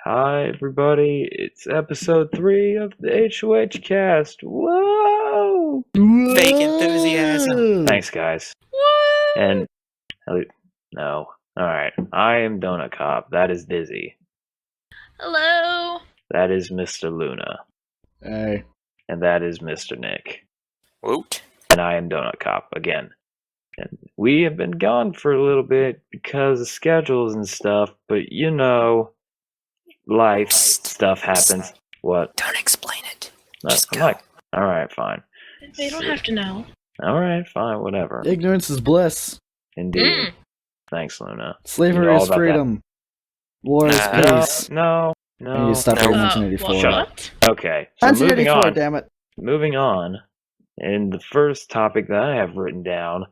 Hi, everybody. It's episode 3 of the HoH-cast. Whoa! Fake enthusiasm. Thanks, guys. What? And, no. Alright. I am Donut Cop. That is Dizzy. Hello. That is Mr. Luna. Hey. And that is Mr. Nick. Woot. And I am Donut Cop again. And we have been gone for a little bit because of schedules and stuff, but you know, life stuff happens. What? Don't explain it. That's Just go. like, alright, fine. They don't have to know. Alright, fine, whatever. Ignorance is bliss. Indeed. Thanks, Luna. Slavery You know all is about freedom. War is No. peace. No. I need to stop no. reading 1984. Shut up. What? Okay, so moving 1984, on. damn it. Moving on. And the first topic that I have written down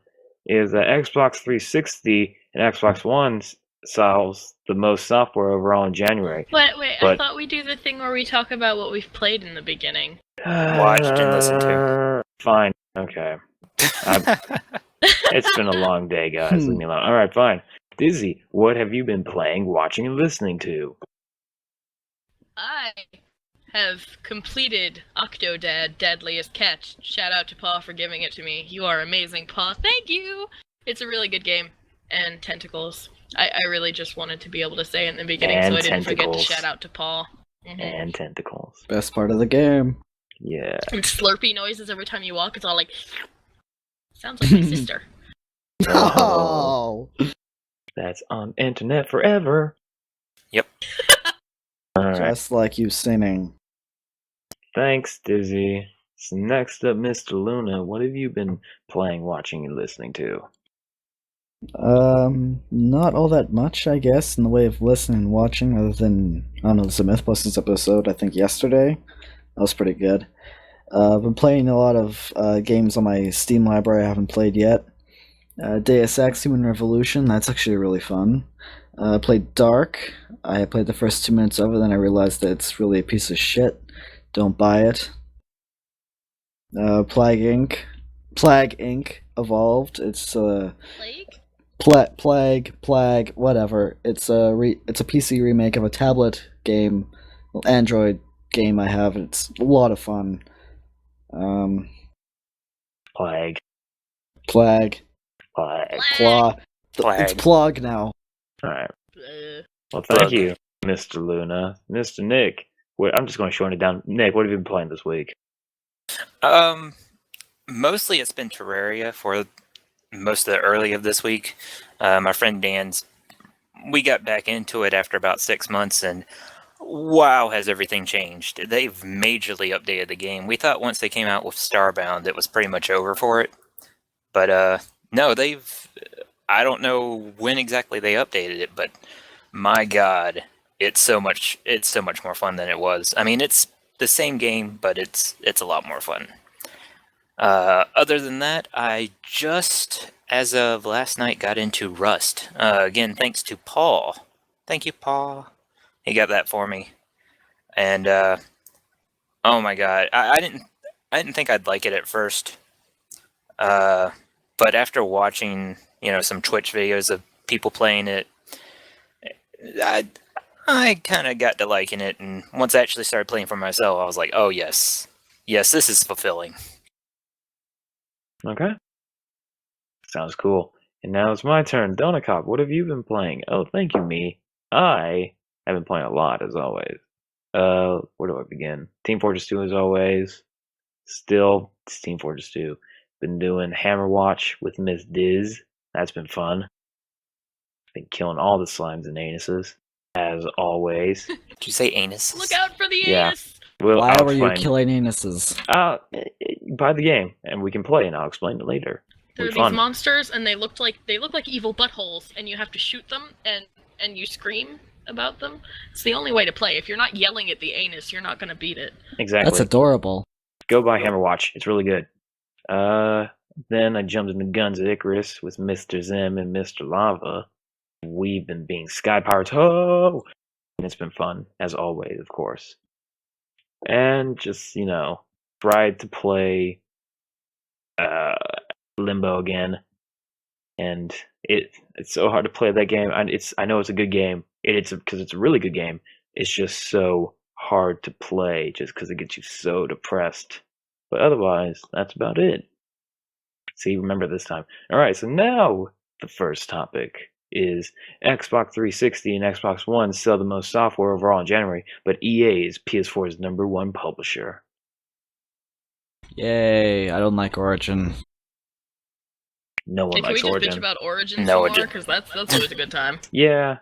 is that Xbox 360 and Xbox One sells the most software overall in January. Wait, I But- thought we do the thing where we talk about what we've played in the beginning. Watched and listened to. Fine. Okay. It's been a long day, guys. Leave me alone. Alright, fine. Dizzy, what have you been playing, watching, and listening to? I have completed Octodad Deadliest Catch. Shout out to Paul for giving it to me. You are amazing, Paul. Thank you! It's a really good game. And tentacles. I really just wanted to be able to say it in the beginning And so I didn't forget to tentacles. shout out to Paul. Mhm. And tentacles. Best part of the game. Yeah. And slurpy noises every time you walk. It's all like... Sounds like my sister. Oh. That's on internet forever. Yep. Alright. Just like you singing. Thanks, Dizzy. So next up, Mr. Luna, what have you been playing, watching, and listening to? Not all that much, I guess, in the way of listening and watching, other than, I don't know, the Mythbusters episode, I think yesterday. That was pretty good. I've been playing a lot of games on my Steam library I haven't played yet. Deus Ex Human Revolution, that's actually really fun. I played Dark. I played the first 2 minutes of it, then I realized that it's really a piece of shit. Don't buy it. Plague Inc. Evolved. It's Plague? Plague, whatever. It's a PC remake of a tablet game, Android game I have. It's a lot of fun. Plague. Plague. Claw. Plague. It's Plog now. Alright. Bleh. Well, thank Plug. you, Mr. Luna. Mr. Nick, I'm just going to shorten it down. Nick, what have you been playing this week? Mostly it's been Terraria for most of the early of this week. My friend Dan's, we got back into it after about 6 months, and wow, has everything changed. They've majorly updated the game. We thought once they came out with Starbound, it was pretty much over for it. But no, I don't know when exactly they updated it, but my god, it's so much more fun than it was. I mean, it's the same game, but it's a lot more fun. Other than that, I just, as of last night, got into Rust. Again, thanks to Paul. Thank you, Paul. He got that for me. And, oh my god, I didn't think I'd like it at first. But after watching, some Twitch videos of people playing it, I kind of got to liking it, and once I actually started playing for myself, I was like, oh yes, this is fulfilling. Okay. Sounds cool. And now it's my turn. Donut Cop, what have you been playing? Oh, thank you, me. I have been playing a lot, as always. Where do I begin? Team Fortress 2, as always. Still, it's Team Fortress 2. Been doing Hammer Watch with Miss Diz. That's been fun. Been killing all the slimes and anuses, as always. Did you say anus? Look out for the Yeah. anus! Well, Why I'll were you explain. killing anuses? Buy the game, and we can play, and I'll explain it later. There are It'll these be fun. monsters, and they look like evil buttholes, and you have to shoot them, and you scream about them. It's the only way to play. If you're not yelling at the anus, you're not gonna beat it. Exactly. That's adorable. Go buy Hammer Watch. It's really good. Then I jumped into Guns at Icarus with Mr. Zim and Mr. Lava. We've been being Sky Pirates. Oh! And it's been fun, as always, of course. And just, tried to play Limbo again. And it's so hard to play that game. I know it's a good game. It's because it's a really good game. it's just so hard to play just because it gets you so depressed. But otherwise, that's about it. See, remember this time. Alright, so now the first topic is Xbox 360 and Xbox One sell the most software overall in January, but EA is PS4's #1 publisher. Yay! I don't like Origin. No one Hey, can we likes just Origin. bitch about Origin No, some more? Because that's always a good time. Yeah,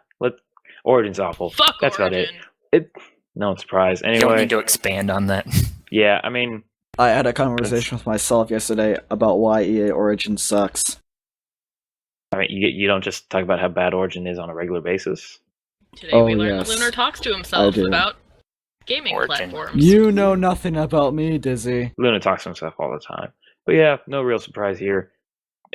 Origin's awful. Fuck That's Origin. about it. No surprise. You don't Anyway, need to expand on that. yeah, I mean, I had a conversation with myself yesterday about why EA Origin sucks. you don't just talk about how bad Origin is on a regular basis. Today Oh, we learned yes. that Lunar talks to himself I do. about gaming Origin. platforms. You know nothing about me, Dizzy. Luna talks to himself all the time. But yeah, no real surprise here.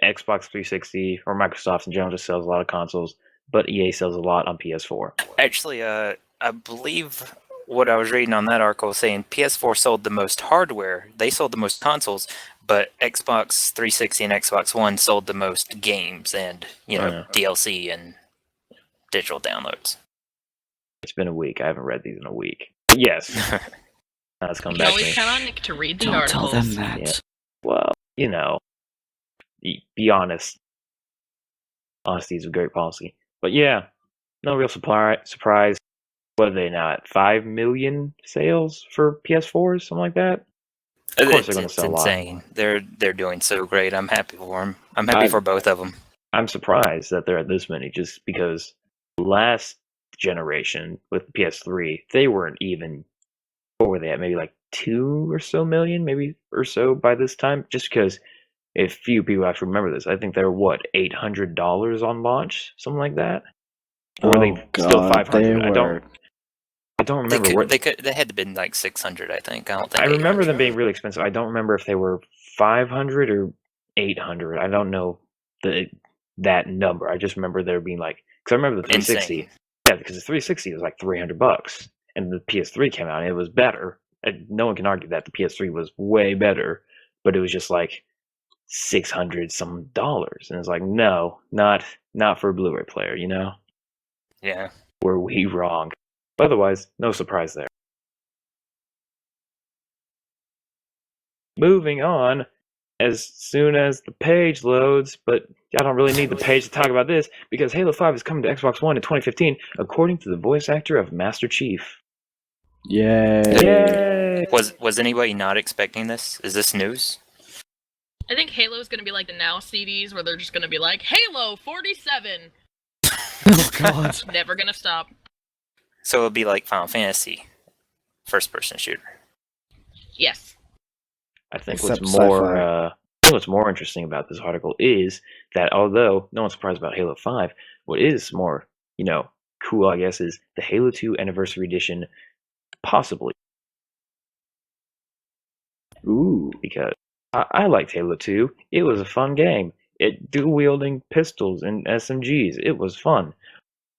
Xbox 360 or Microsoft in general just sells a lot of consoles, but EA sells a lot on PS4. Actually, I believe what I was reading on that article was saying PS4 sold the most hardware. They sold the most consoles, but Xbox 360 and Xbox One sold the most games and, DLC and digital downloads. It's been a week. I haven't read these in a week. But yes, that's You coming can back to always me. count on Nick to read the Don't tell articles. them that. Yeah. Well, be honest. Honesty is a great policy. But yeah, no real surprise. What are they now at? 5 million sales for PS4s, something like that? Of course they're going to It's sell a lot. insane. They're doing so great. I'm happy for them. I'm happy for both of them. I'm surprised that they're at this many, just because last generation with the PS3, they weren't even. What were they at? Maybe like 2 or so million, maybe or so by this time. Just because, if few people actually remember this, I think they're $800 on launch, something like that. Or were they still 500? I don't remember. They had to have been like 600, I think. I don't think. I remember them 800. being really expensive. I don't remember if they were 500 or 800. I don't know that number. I just remember there being like, because I remember the 360. Insane. Yeah, because the 360 was like $300, and the PS3 came out and it was better. And no one can argue that the PS3 was way better, but it was just like $600 some dollars, and it's like, no, not for a Blu-ray player, Yeah. Were we wrong? Otherwise, no surprise there. Moving on, as soon as the page loads, but I don't really need the page to talk about this, because Halo 5 is coming to Xbox One in 2015, according to the voice actor of Master Chief. Yay. Yay! Was anybody not expecting this? Is this news? I think Halo's gonna be like the Now CDs, where they're just gonna be like, Halo 47! Oh god. Never gonna stop. So it'll be like Final Fantasy, first-person shooter. Yes. I think Except what's more interesting about this article is that although no one's surprised about Halo 5, what is more, cool, I guess, is the Halo 2 Anniversary Edition, possibly. Ooh. Because I liked Halo 2. It was a fun game. It dual-wielding pistols and SMGs. It was fun.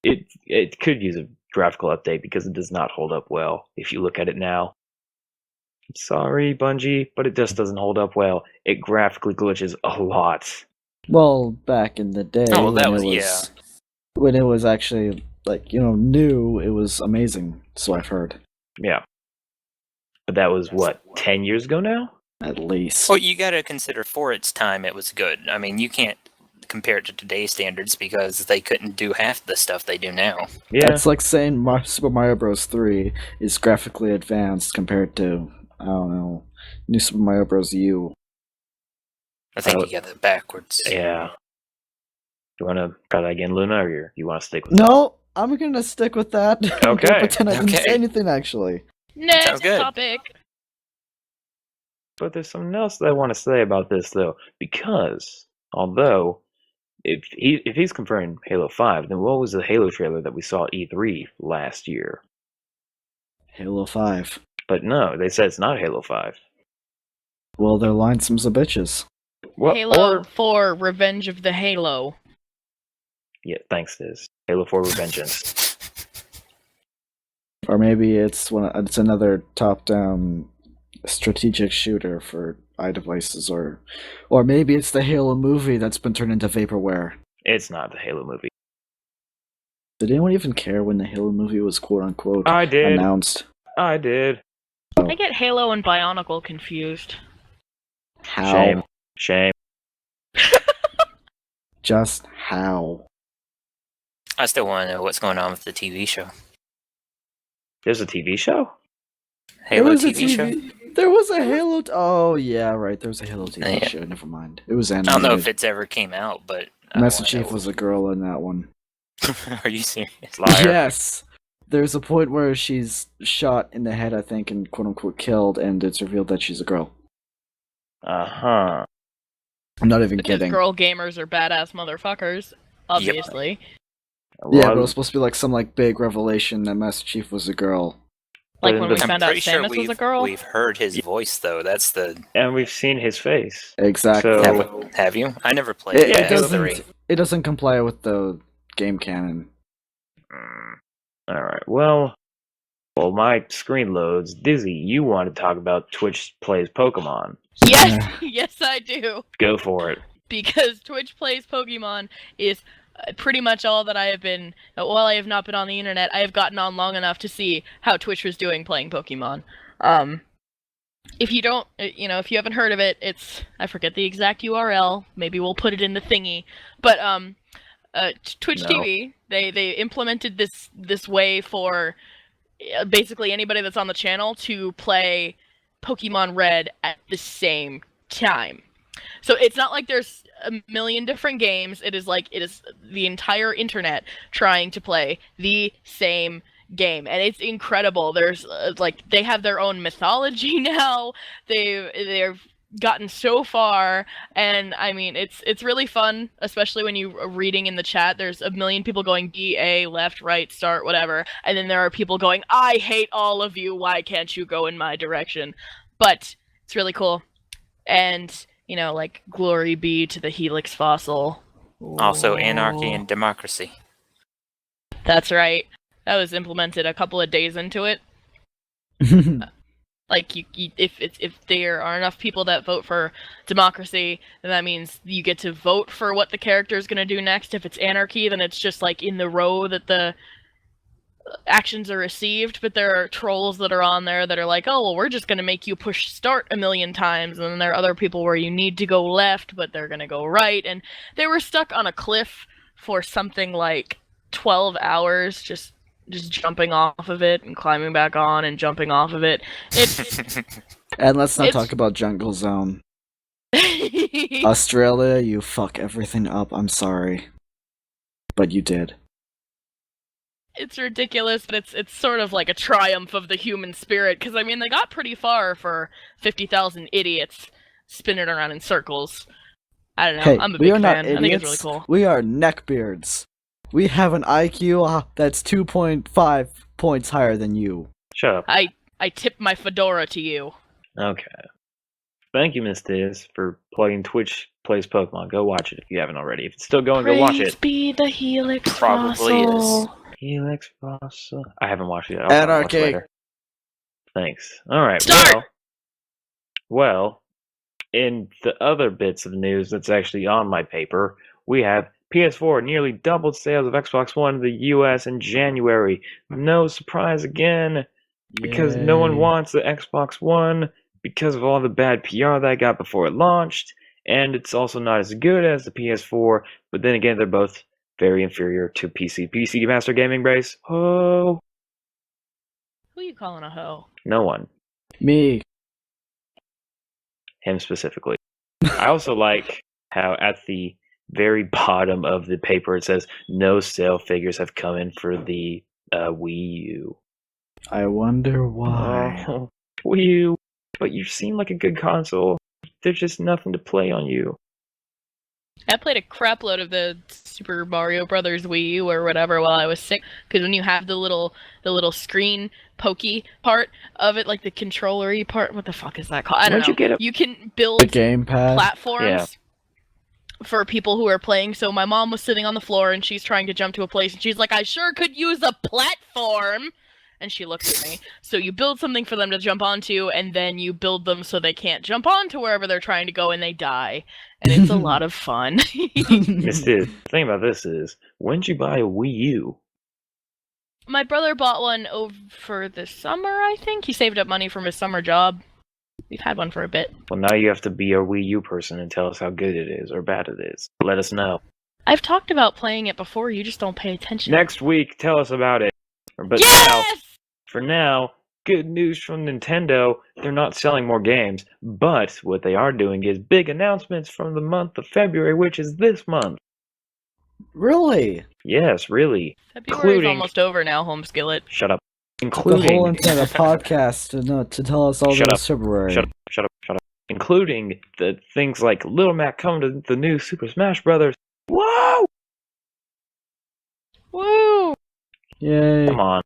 It could use a graphical update because it does not hold up well if you look at it now. I'm sorry, Bungie, but it just doesn't hold up well. It graphically glitches a lot. Well, back in the day, Oh, that was when it was actually new, it was amazing. So I've heard. Yeah. But that was, 10 years ago now? At least. Well, you got to consider for its time it was good. I mean, you can't compare it to today's standards because they couldn't do half the stuff they do now. Yeah. That's like saying Super Mario Bros. 3 is graphically advanced compared to, I don't know, New Super Mario Bros. U. I think you got that backwards. Yeah. You want to try that again, Luna, or you want to stick with No, I'm gonna stick with that. I'm Okay. gonna pretend I didn't Okay. say anything, actually. Next Sounds good. topic. But there's something else that I want to say about this, though, because although if he's confirming Halo 5, then what was the Halo trailer that we saw at E3 last year? Halo 5. But no, they said it's not Halo 5. Well, they're lying some bitches. Well, Halo 4 Revenge of the Halo. Yeah, thanks, Diz. Halo 4 Revengeance. Or maybe it's another top-down strategic shooter for iDevices, or maybe it's the Halo movie that's been turned into vaporware. It's not the Halo movie. Did anyone even care when the Halo movie was quote unquote I did. announced? I did. I get Halo and Bionicle confused. How? Shame. Just how? I still want to know what's going on with the TV show. There's a TV show? Halo TV show? There was a Halo. Oh yeah, right. There was a Halo TV Yeah. show. Never mind. It was I animated. don't know if it's ever came out, but Master Chief was a girl in that one. Are you serious? Liar. Yes. There's a point where she's shot in the head, I think, and quote unquote killed, and it's revealed that she's a girl. Uh-huh. I'm not even Because kidding. girl gamers are badass motherfuckers, obviously. Yeah, Well, but it was supposed to be like some big revelation that Master Chief was a girl. Like when we I'm found out pretty sure Samus was a girl. we've heard his voice though. That's the and we've seen his face. Exactly. So- have you? I never played It, Yeah, it Halo doesn't. 3. It doesn't comply with the game canon. Alright, well, my screen loads. Dizzy, you want to talk about Twitch plays Pokemon. Yes, yes, I do. Go for it. Because Twitch plays Pokemon is pretty much all that I have been. While I have not been on the internet, I have gotten on long enough to see how Twitch was doing playing Pokemon. If you don't, if you haven't heard of it, I forget the exact URL. Maybe we'll put it in the thingy. But Twitch No. TV, they implemented this way for basically anybody that's on the channel to play Pokemon Red at the same time. So it's not like there's a million different games. It is the entire internet trying to play the same game, and it's incredible. There's they have their own mythology now. They've gotten so far, and I mean it's really fun, especially when you are reading in the chat. There's a million people going B, A, left, right, start, whatever, and then there are people going, I hate all of you, why can't you go in my direction? But it's really cool. And glory be to the Helix fossil. Also, anarchy and democracy. That's right. That was implemented a couple of days into it. If there are enough people that vote for democracy, then that means you get to vote for what the character is going to do next. If it's anarchy, then it's just in the row that the actions are received. But there are trolls that are on there that are like, oh, well, we're just going to make you push start a million times. And then there are other people where you need to go left, but they're going to go right. And they were stuck on a cliff for something like 12 hours, just jumping off of it and climbing back on and jumping off of it. And let's not talk about Jungle Zone. Australia, you fuck everything up. I'm sorry. But you did. It's ridiculous, but it's sort of like a triumph of the human spirit, because I mean they got pretty far for 50,000 idiots spinning around in circles. I don't know. Hey, I'm a we big are not fan. idiots. I think it's really cool. We are neckbeards. We have an IQ that's 2.5 points higher than you. Shut up. I tip my fedora to you. Okay. Thank you, Miss Diz, for plugging Twitch Plays Pokemon. Go watch it if you haven't already. If it's still going, go watch Praise it. be the Helix Probably fossil. Helix Fossil. I haven't watched it yet. I'll probably watch it Anarchy. later. Thanks. Alright, Start! well, in the other bits of news that's actually on my paper, we have PS4 nearly doubled sales of Xbox One in the US in January. No surprise again, because no one Yay. wants the Xbox One because of all the bad PR that got before it launched, and it's also not as good as the PS4, but then again, they're both very inferior to PC. PC Master Gaming Base? Oh, Who you calling a hoe? no one. Me. Him specifically. I also like how at the very bottom of the paper it says no sale figures have come in for the Wii U. I wonder why. Oh, Wii U, but you seem like a good console. There's just nothing to play on you. I played a crap load of the Super Mario Brothers Wii U or whatever while I was sick, because when you have the little screen pokey part of it, like the controller-y part, what the fuck is that called? I don't Where'd know. you get it? You can build The gamepad. platforms Yeah. for people who are playing. So my mom was sitting on the floor and she's trying to jump to a place and she's like, I sure could use a platform. And she looks at me. So you build something for them to jump onto, and then you build them so they can't jump onto wherever they're trying to go and they die. And it's a lot of fun. This is, the thing about this is, when did you buy a Wii U? My brother bought one over the summer, I think. He saved up money from his summer job. We've had one for a bit. Well, now you have to be a Wii U person and tell us how good it is or bad it is. Let us know. I've talked about playing it before, you just don't pay attention. Next week, tell us about it. But Yes! for now, good news from Nintendo. They're not selling more games, but what they are doing is big announcements from the month of February, which is this month. Really? Yes, really. February's Including... almost over now, Home Skillet. Shut up. The Including... whole Nintendo podcast to tell us all Shut about up. February. Shut up. Including the things like Little Mac coming to the new Super Smash Brothers. Whoa! Woo! Yay. Come on.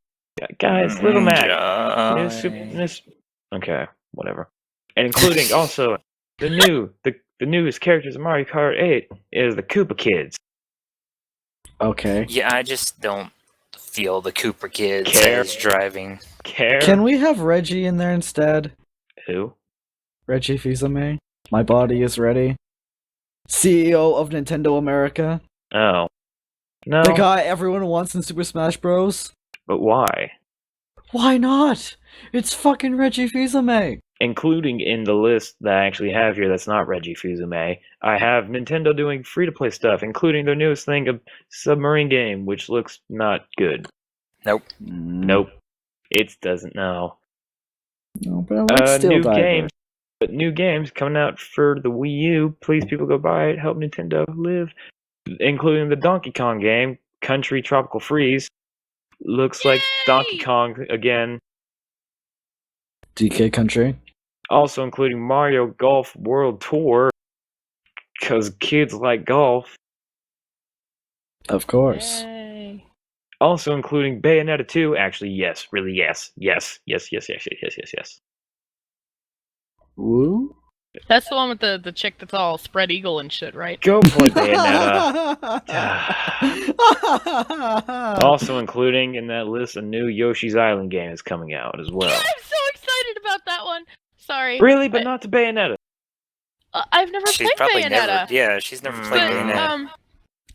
Guys, Little Mac. Josh. Okay, whatever. And including also the newest characters in Mario Kart 8 is the Koopa Kids. Okay. Yeah, I just don't feel the Cooper kids Care. as driving. Care? Can we have Reggie in there instead? Who? Reggie Fils-Aimé? My body is ready. CEO of Nintendo America. Oh. No. The guy everyone wants in Super Smash Bros. But why? Why not? It's fucking Reggie Fils-Aimé. Including in the list that I actually have here that's not Reggie Fils-Aimé, I have Nintendo doing free-to-play stuff, including their newest thing, a submarine game, which looks not good. Nope. Nope. It doesn't know. No, but I like Steel new Diver. games. But new games coming out for the Wii U. Please, people, go buy it. Help Nintendo live. Including the Donkey Kong game, Country Tropical Freeze. Looks like Donkey Kong again. DK Country. Also including Mario Golf World Tour. Because kids like golf. Of course. Yay. Also including Bayonetta 2. Actually, yes. Really, yes. Yes. Woo? That's the one with the chick that's all spread eagle and shit, right? Go play Bayonetta. Also including in that list a new Yoshi's Island game is coming out as well. Yeah, I'm so excited about that one. Sorry. Really? But not to Bayonetta. I've never She's played probably Bayonetta. she's never But, played But Bayonetta.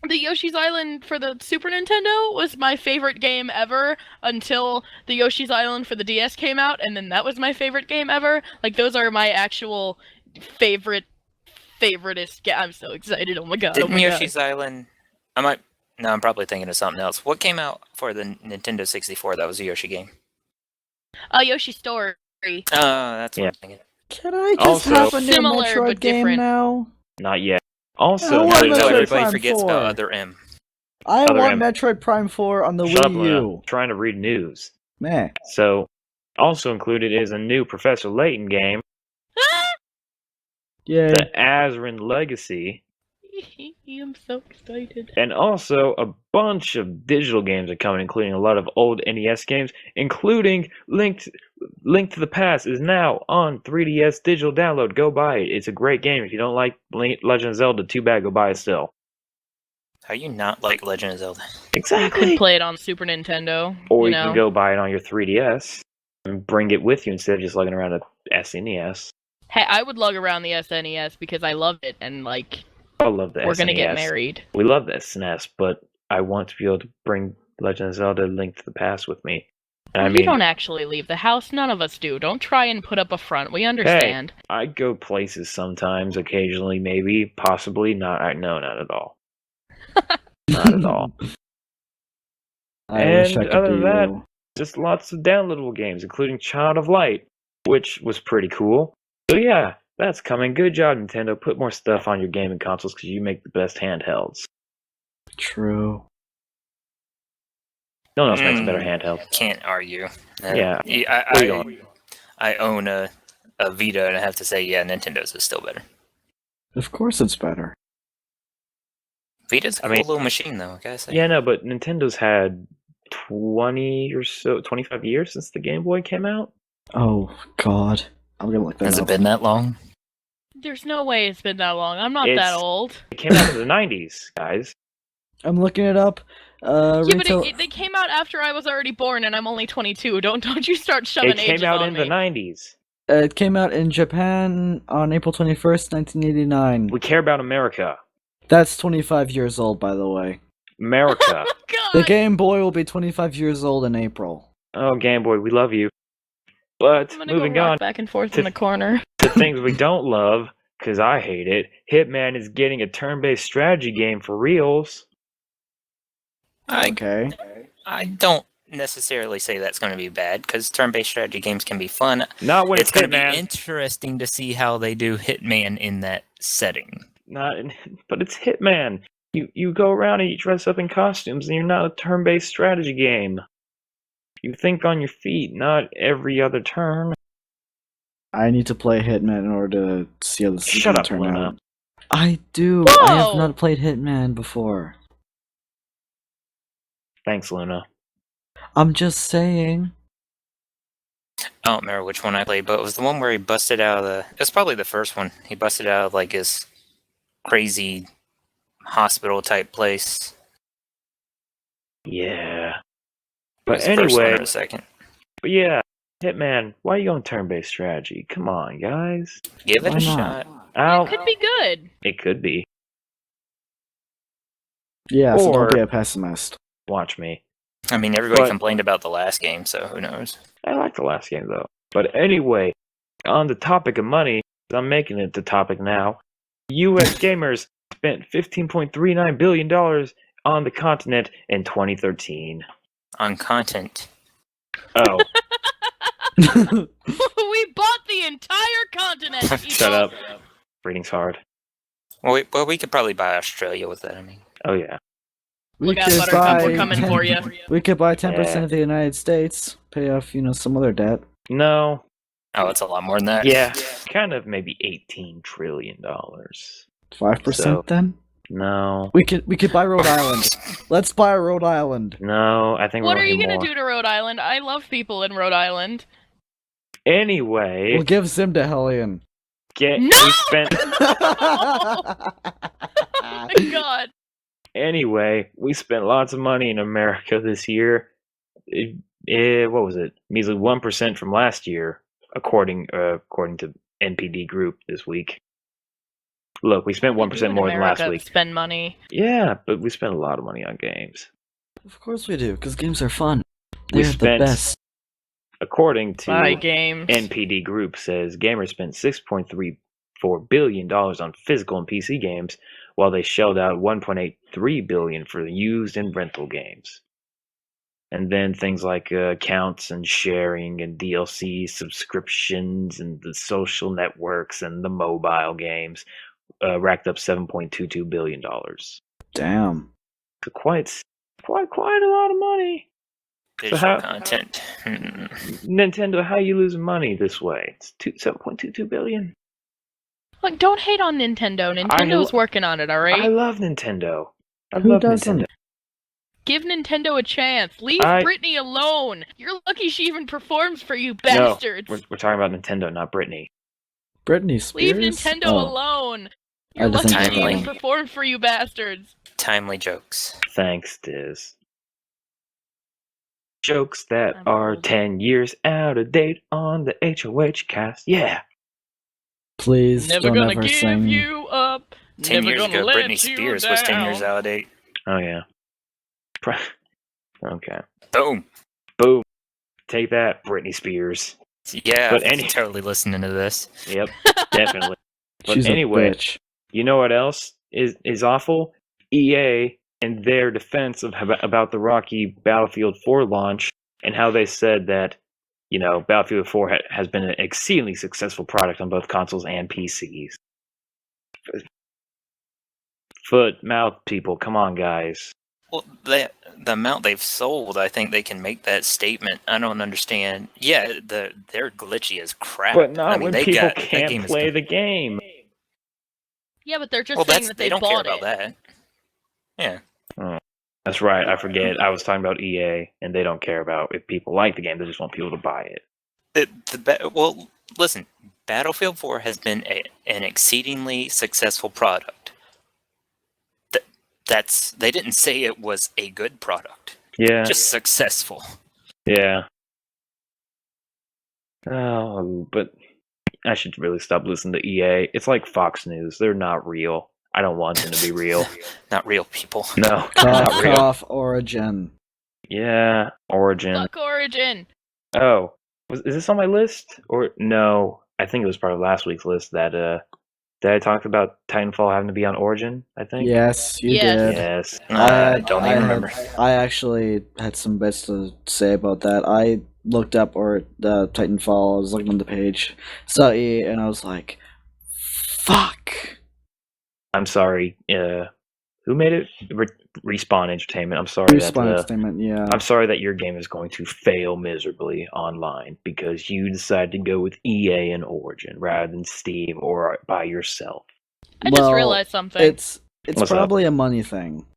the Yoshi's Island for the Super Nintendo was my favorite game ever until the Yoshi's Island for the DS came out, and then that was my favorite game ever. Like, those are my actual favoritist game. I'm so excited. Oh my god. Didn't oh my Yoshi's Island... No, I'm probably thinking of something else. What came out for the Nintendo 64 that was a Yoshi game? god. Yoshi's Story. That's what Yeah. I'm thinking. Can I just Also- have a new Similar, Metroid but game different. now? Not yet. Also, I No, want no, Metroid everybody Prime forgets 4. about Other M. I Other want M. Metroid Prime 4 on the shut up, Wii Luna. U. I'm trying to read news. Meh. So, also included is a new Professor Layton game, Yay. the Azrin Legacy, I'm so excited. and also a bunch of digital games are coming, including a lot of old NES games, including Link to the Past is now on 3DS digital download. Go buy it. It's a great game. If you don't like Legend of Zelda, too bad. Go buy it still. How you not like Legend of Zelda? You Exactly. could play it on Super Nintendo. Or you know. can go buy it on your 3DS and bring it with you instead of just lugging around a SNES. Hey, I would lug around the SNES because I love it, and like I love the we're SNES. gonna get married. We love the SNES, but I want to be able to bring Legend of Zelda Link to the Past with me. And I You mean, don't actually leave the house. None of us do. Don't try and put up a front. We understand. I go places sometimes, occasionally, maybe, possibly. Not at all. Not at all. I And wish I could other be than that- you. Just lots of downloadable games, including Child of Light, which was pretty cool. So yeah, that's coming. Good job, Nintendo. Put more stuff on your gaming consoles because you make the best handhelds. True. No one else makes a better handheld. Can't argue. Yeah. Where you going? I own a Vita, and I have to say, yeah, Nintendo's is still better. Of course it's better. Vita's a I cool mean- little machine, though, I gotta say. Yeah, no, but Nintendo's had 20 or so, 25 years since the Game Boy came out. Oh, God. I'm gonna look that Has up. it been that long? There's no way it's been that long. I'm not It's- that old. It came out in the 90s, guys. I'm looking it up. Yeah, but Retail... they came out after I was already born, and I'm only 22. Don't you start shoving It ages came out on in me. the 90s. It came out in Japan on April 21st, 1989. We care about America. That's 25 years old, by the way. America. God. The Game Boy will be 25 years old in April. Oh, Game Boy, we love you. But I'm gonna moving go rock on back and forth to- in the corner. to things we don't love, because I hate it, Hitman is getting a turn-based strategy game for reals. Okay. I don't necessarily say that's going to be bad because turn-based strategy games can be fun. Not when It's it's going to be Hitman. interesting to see how they do Hitman in that setting. But it's Hitman. You go around and you dress up in costumes, and you're not a turn-based strategy game. You think on your feet, not every other turn. I need to play Hitman in order to see how this is Shut going up, to turn Luna. out. I do. I have Whoa! not played Hitman before. Thanks, Luna. I'm just saying. I don't remember which one I played, but it was the one where he busted out of the... It's probably the first one. He busted out of, like, his crazy hospital-type place. Yeah. It was But the first one anyway, or the second. but yeah, Hitman, why are you going turn-based strategy? Come on, guys. Give it Why a not? shot. Ow. It could be good. It could be. Yeah, so Or- don't be a pessimist. Watch me. I mean, everybody But- complained about the last game, so who knows? I like the last game, though. But anyway, on the topic of money, I'm making it the topic now. U.S. gamers spent $15.39 billion on the continent in 2013. On content. Oh, We bought the entire continent. shut up. Reading's hard. Well, we could probably buy Australia with that, I mean. Oh, yeah. Look out, Buttercup, we're coming for you. We could buy 10% Yeah. of the United States, pay off, some other debt. No. Oh, it's a lot more than that. Yeah. Kind of maybe $18 trillion. 5% So- then? No. We could buy Rhode Island. Let's buy Rhode Island. No, I think What we're are you gonna gonna do to Rhode Island? I love people in Rhode Island. Anyway, We'll give Zim to Hellion. No! we spent Oh my god. Anyway, we spent lots of money in America this year. What was it? Measly 1% from last year, according to NPD Group this week. Look, we spent 1% more than last week. Spend money. Yeah, but we spent a lot of money on games. Of course we do, because games are fun. We They're the spent- best. According to Buy games. NPD Group, says gamers spent $6.34 billion on physical and PC games, while they shelled out $1.83 billion for used and rental games. And then things like accounts and sharing and DLC subscriptions and the social networks and the mobile games racked up $7.22 billion. Damn. So quite a lot of money. Digital how- content. Nintendo, how you losing money this way? It's $7.22 billion. Look, don't hate on Nintendo. Nintendo's working on it, alright? I love Nintendo. I Who love doesn't? Nintendo. Give Nintendo a chance. Leave Britney alone. You're lucky she even performs for you bastards. No, we're talking about Nintendo, not Britney. Britney Spears? Leave Nintendo Oh. alone. I You're just lucky think she Timely. even performed for you bastards. Timely jokes. Thanks, Diz. Jokes that I'm are old. 10 years out of date on the HoH-cast. Yeah. Please Never don't gonna ever give sing. you up. 10 Never years gonna ago, let Britney you Spears was 10 years down. out of date. Oh, yeah. Okay. Boom. Boom. Take that, Britney Spears. Yeah, But I'm any- totally listening to this. Yep, definitely. But She's anyway, a bitch. you know what else is awful? EA and their defense of about the rocky Battlefield 4 launch and how they said that, Battlefield 4 has been an exceedingly successful product on both consoles and PCs. Foot, mouth people, come on, guys. Well, the amount they've sold, I think they can make that statement. I don't understand. Yeah, they're glitchy as crap. But not I mean, when they people got, that can't game is play good. the game. Yeah, but they're just Well, saying that they don't bought care it. about that. Yeah. That's right, I forget. I was talking about EA, and they don't care about if people like the game, they just want people to buy it. Well, listen, Battlefield 4 has been an exceedingly successful product. They didn't say it was a good product, Yeah. just successful. Yeah. Oh, but I should really stop listening to EA. It's like Fox News. They're not real. I don't want them to be real. Not real people. No, Cough, not real. cough, Origin. Yeah, Origin. Fuck Origin. Oh, is this on my list? Or no? I think it was part of last week's list that I talked about Titanfall having to be on Origin. I think. Yes, you Yes. did. Yes. I don't even remember. I actually had some bits to say about that. I looked up the Titanfall. I was looking on the page, saw EA, and I was like, "Fuck." I'm sorry. Who made it? Respawn Entertainment. I'm sorry Respawn that. Entertainment, yeah. I'm sorry that your game is going to fail miserably online because you decided to go with EA and Origin rather than Steam or by yourself. I just Well, realized something. It's What's probably a money thing.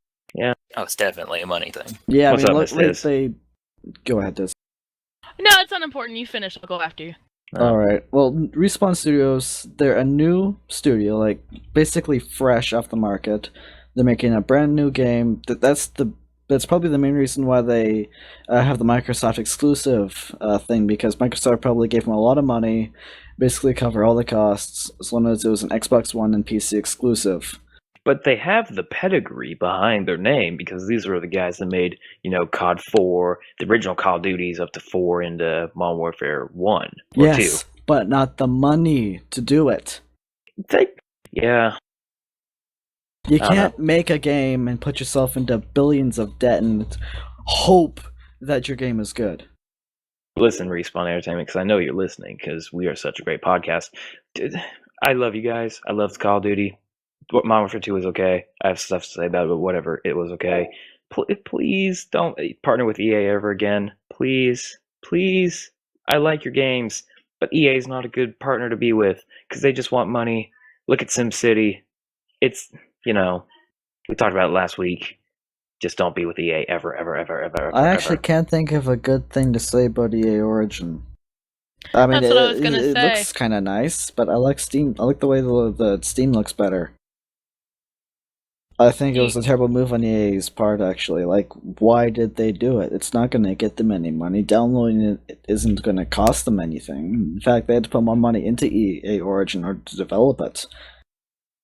Oh, it's definitely a money thing. Yeah, What's I mean, up, look, Miss they go ahead, Diz. No, it's unimportant. You finish. I'll go after you. All right. Well, Respawn Studios, they're a new studio, like basically fresh off the market. They're making a brand new game. That's probably the main reason why they have the Microsoft exclusive thing, because Microsoft probably gave them a lot of money, basically cover all the costs, as long as it was an Xbox One and PC exclusive. But they have the pedigree behind their name because these were the guys that made, COD 4, the original Call of Duties up to 4 into Modern Warfare 1 or Yes, but not the money to do it. 2. Yeah. You I don't can't make a game and put yourself into billions of debt and hope that your game is good. Listen, Respawn Entertainment, because I know you're listening because we are such a great podcast. Dude, I love you guys. I love Call of Duty. Modern Warfare 2 is okay. I have stuff to say about it, but whatever. It was okay. Please don't partner with EA ever again. Please. Please. I like your games, but EA is not a good partner to be with because they just want money. Look at SimCity. It's, we talked about it last week. Just don't be with EA ever, ever, ever, ever, ever. I actually ever. can't think of a good thing to say about EA Origin. I mean, That's what I was gonna it say. looks kind of nice, but I like Steam. I like the way the Steam looks better. I think it was a terrible move on EA's part, actually. Like, why did they do it? It's not going to get them any money. Downloading it isn't going to cost them anything. In fact, they had to put more money into EA Origin or to develop it.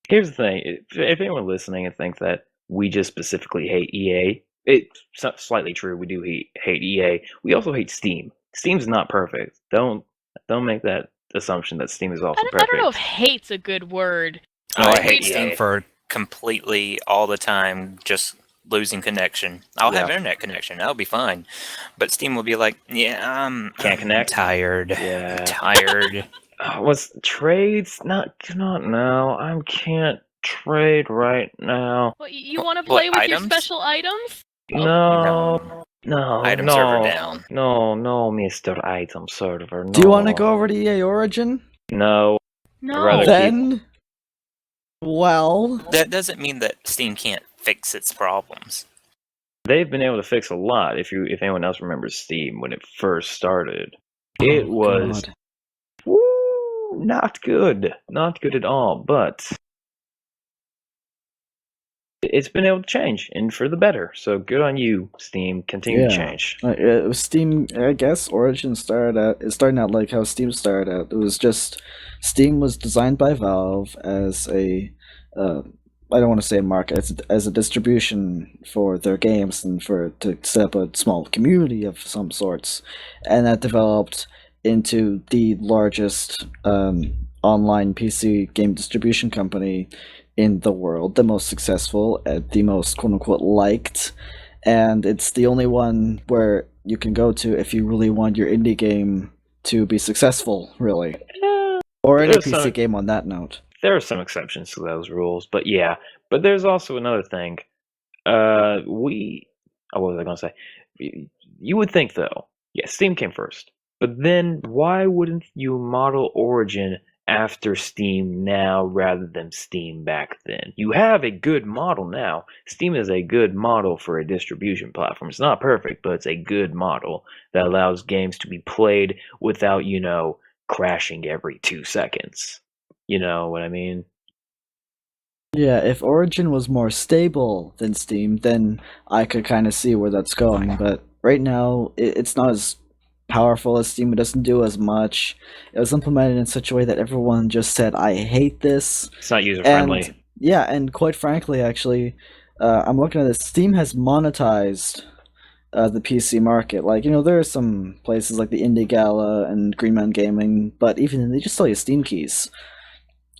Here's the thing. If anyone listening and thinks that we just specifically hate EA, it's slightly true. We do hate EA. We also hate Steam. Steam's not perfect. Don't make that assumption that Steam is also I perfect. don't know if hate's a good word. Oh, I hate hate Steam EA. for completely all the time just losing connection. I'll have Yeah. internet connection. That'll be fine. But Steam will be like, yeah, Can't connect. Tired. Yeah. Tired. Was trades not no? I can't trade right now. What, you want to play What, with your items? special items? No, Item no, server down. No, Mr. Item Server. No. Do you want to go over to EA Origin? No. No. rather- Then, well, That doesn't mean that Steam can't fix its problems. They've been able to fix a lot. If anyone else remembers Steam when it first started, it was God. not good at all. But it's been able to change, and for the better. So good on you, Steam. Continue to Yeah. change. It was Steam, I guess Origin starting out like how Steam started out. It was just, Steam was designed by Valve as a, I don't want to say a market, as a distribution for their games and to set up a small community of some sorts. And that developed into the largest online PC game distribution company in the world, the most successful, the most quote-unquote liked, and it's the only one where you can go to if you really want your indie game to be successful, really. Or any There's PC some- game on that note. There are some exceptions to those rules, but yeah. But there's also another thing. What was I going to say? You would think, though, yeah, Steam came first. But then why wouldn't you model Origin after Steam now rather than Steam back then? You have a good model now. Steam is a good model for a distribution platform. It's not perfect, but it's a good model that allows games to be played without, crashing every 2 seconds. You know what I mean? Yeah, if Origin was more stable than Steam, then I could kind of see where that's going. But right now, it's not as powerful as Steam. It doesn't do as much. It was implemented in such a way that everyone just said, "I hate this." It's not user friendly. Yeah, and quite frankly, actually, I'm looking at this. Steam has monetized the PC market. Like, there are some places like the Indie Gala and Green Man Gaming, but even they just sell you Steam keys.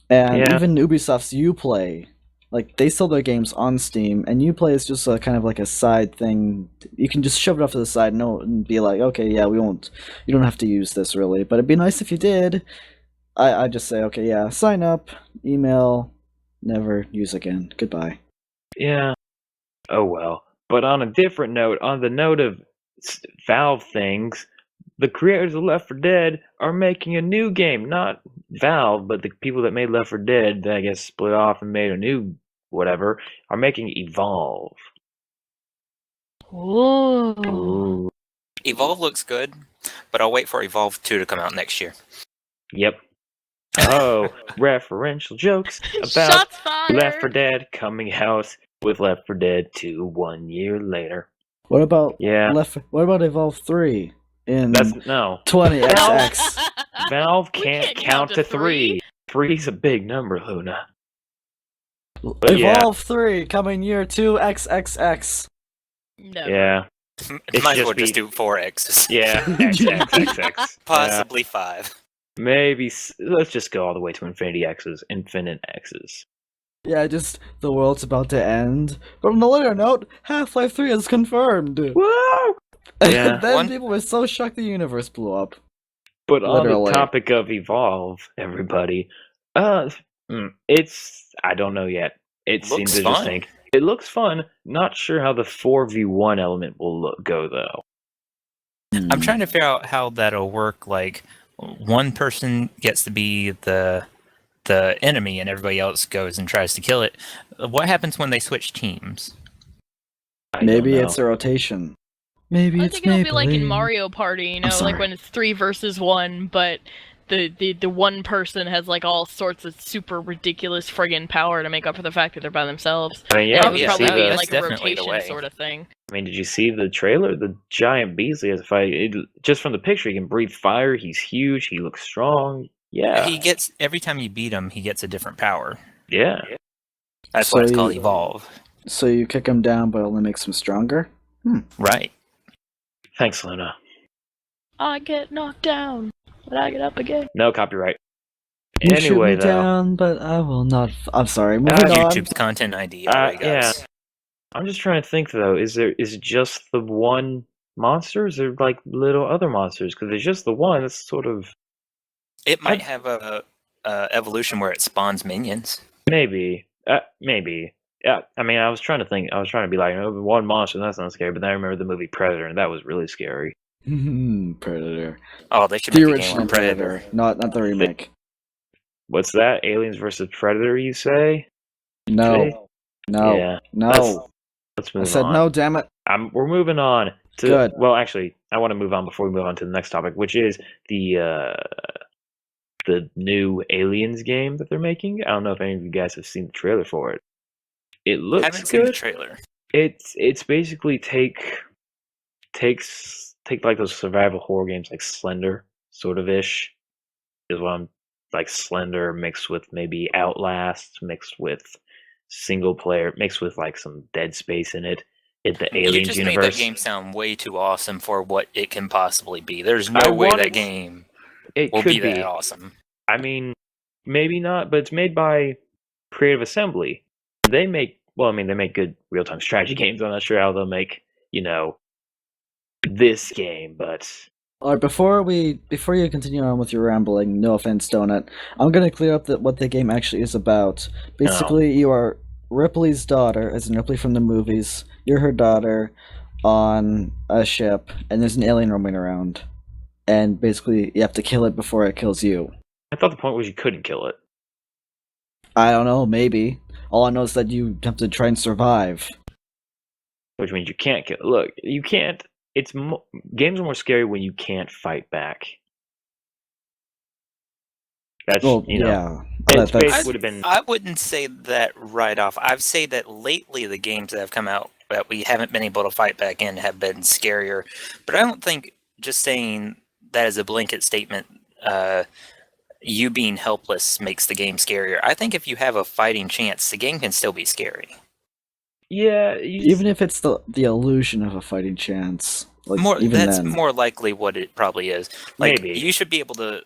And Yeah. even Ubisoft's Uplay, like they sell their games on Steam, and Uplay is just a kind of like a side thing. You can just shove it off to the side and be like, okay, yeah, we won't. You don't have to use this really, but it'd be nice if you did. I just say, okay, yeah, sign up, email, never use again. Goodbye. Yeah. Oh well. But on a different note, on the note of Valve things, the creators of Left 4 Dead are making a new game. Not Valve, but the people that made Left 4 Dead, that I guess split off and made a new whatever, are making Evolve. Ooh. Evolve looks good, but I'll wait for Evolve 2 to come out next year. Yep. Oh, referential jokes about Shots fired. Left 4 Dead coming out with Left 4 Dead 2 1 year later. What about Yeah. What about Evolve 3 in That's no. 20XX? Valve We can't count to 3. 3's a big number, Luna. But Evolve 3 coming year 2 XXX. Never. yeah. It's Might as well just just do 4X. Yeah. XXXX. Possibly 5. Maybe. Let's just go all the way to Infinity X's. Infinite X's. Yeah, just the world's about to end. But on a later note, Half-Life 3 is confirmed. Woo! Yeah. Then people were so shocked the universe blew up. But on Literally. the topic of Evolve, everybody, it's I don't know yet. It Looks seems fun. interesting. It looks fun. Not sure how the 4v1 element will go though. I'm trying to figure out how that'll work. Like, one person gets to be the enemy and everybody else goes and tries to kill it. What happens when they switch teams? I Maybe don't know. it's a rotation. Maybe I it's think it'll be like in Maybelline. Mario Party, I'm like sorry. when it's 3 versus 1, but the one person has like all sorts of super ridiculous friggin' power to make up for the fact that they're by themselves. I mean, yeah. And it Oh, would yeah, probably be that's like a definitely the rotation way. sort of thing. I mean, did you see the trailer? The giant Beasley has a fight. Just from the picture, he can breathe fire. He's huge. He looks strong. Yeah. He gets, every time you beat him, he gets a different power. Yeah. That's So why it's called you- Evolve. So you kick him down, but it only makes him stronger? Right. Thanks, Luna. I get knocked down, but I get up again. No copyright. You shoot Anyway, me though, down, but I will not. I'm sorry. Moving That's on. YouTube's content ID. Alright, guys. yeah. I'm just trying to think though. Is it just the one monster? Is there like little other monsters? Because there's just the one. That's sort of It might have a evolution where it spawns minions. maybe. Maybe. Yeah. I mean, I was trying to think. I was trying to be like, one monster. That's not scary. But then I remember the movie Predator, and that was really scary. Predator. Oh, they should The make a game original on Predator. Predator, not the remake. What's that? Aliens versus Predator? You say? No. No. Yeah. No. Let's I move said on. no, damn it. We're moving on to. Good. Well, actually, I want to move on before we move on to the next topic, which is the new Aliens game that they're making. I don't know if any of you guys have seen the trailer for it. It looks Haven't seen the good. trailer. It's basically take like those survival horror games like Slender sort of ish is what I'm like Slender mixed with maybe Outlast mixed with single player mixed with like some Dead Space in it. The You Aliens just made universe. that game sound way too awesome for what it can possibly be. There's I no way wanted- that game It will could be that awesome. I mean, maybe not, but it's made by Creative Assembly. They make good real-time strategy games. I'm not sure how they'll make, this game, but Alright, before you continue on with your rambling, no offense, Donut, I'm gonna clear up what the game actually is about. Basically, you are Ripley's daughter, as in Ripley from the movies. You're her daughter on a ship, and there's an alien roaming around. And basically, you have to kill it before it kills you. I thought the point was you couldn't kill it. I don't know, maybe. All I know is that you have to try and survive. Which means you can't kill. Look, you can't. Games are more scary when you can't fight back. That's Well, yeah. yeah. Space would have been. I wouldn't say that right off. I'd say that lately the games that have come out that we haven't been able to fight back in have been scarier. But I don't think just saying that as a blanket statement you being helpless makes the game scarier. I think if you have a fighting chance, the game can still be scary. Yeah, Even if it's the illusion of a fighting chance. Like, That's then. more likely what it probably is. Like, maybe you should be able to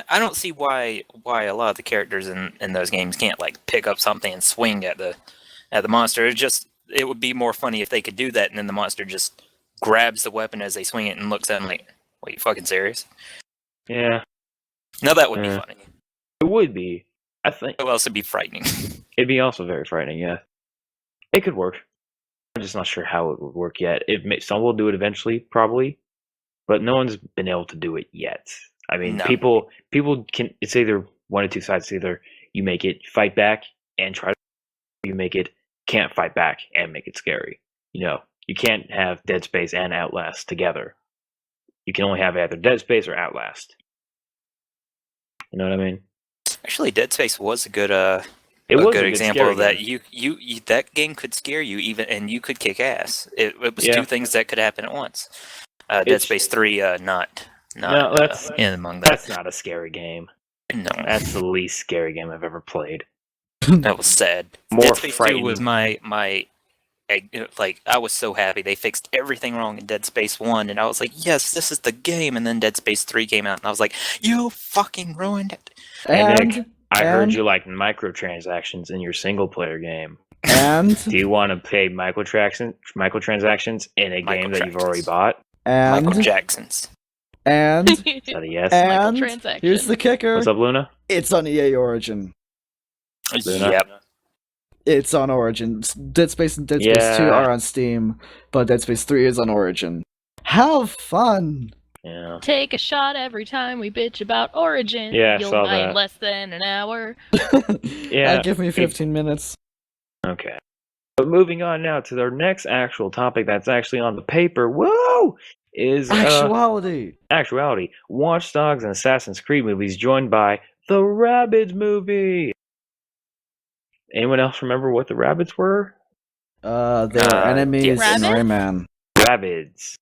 I don't see why a lot of the characters in those games can't like pick up something and swing at the monster. It would be more funny if they could do that, and then the monster just grabs the weapon as they swing it and looks at them like, "Wait, you fucking serious?" Yeah, Now that would be funny. it would be. I think It would also be frightening. it'd be also very frightening. Yeah, it could work. I'm just not sure how it would work yet. Some will do it eventually, probably, but no one's been able to do it yet. I mean, No. people can. It's either one of two sides. It's either you make it fight back and try to, you make it can't fight back and make it scary. You know, you can't have Dead Space and Outlast together. You can only have either Dead Space or Outlast. You know what I mean? Actually, Dead Space was a good It was a good good example scary of that. game. You that game could scare you even, and you could kick ass. It was Yeah. two things that could happen at once. Dead It's- Space 3, not No, that's in among that. that's not a scary game. No, That's the least scary game I've ever played. that was sad. More Dead Space 2 was frightening. my like, I was so happy they fixed everything wrong in Dead Space 1, and I was like, yes, this is the game. And then Dead Space 3 came out, and I was like, you fucking ruined it. Hey, Nick, I heard and- you like microtransactions in your single player game. And Do you want to pay microtransactions in a game that you've already bought? Michael and Jackson's. and Is that a yes? and Microtransaction. here's the kicker. What's up, Luna? It's on EA Origin. Luna? Yep. It's on Origin. Dead Space and Dead Space Yeah. 2 are on Steam, but Dead Space 3 is on Origin. Have fun! Yeah. Take a shot every time we bitch about Origin. Yeah, I You'll saw die in that. less than an hour. Yeah. Give me 15 minutes. Okay. But moving on now to our next actual topic that's actually on the paper. Whoa! Is Actuality! Watch Dogs and Assassin's Creed movies joined by the Rabbids movie. Anyone else remember what the Rabbids were? They're enemies in Rabbit? Rabbids.